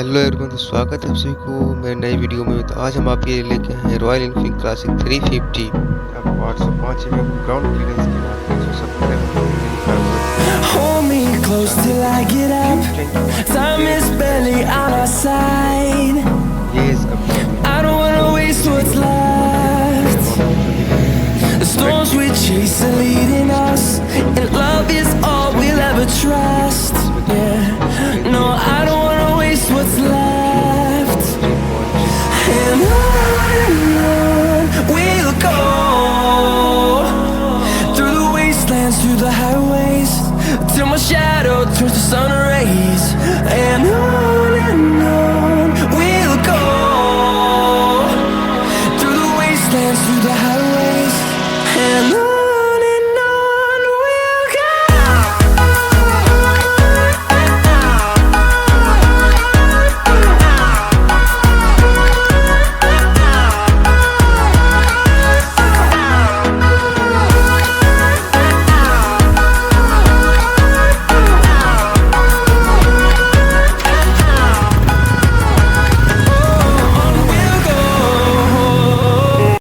Hello everyone, तो स्वागत है आप सभी को मेरे नई वीडियो में। तो आज हम आपके लिए लेके आए हैं रॉयल एनफील्ड क्लासिक 350। आपको 805 mm ग्राउंड क्लियरेंस के बाद 170 mm Hold me close till I get up. Time is barely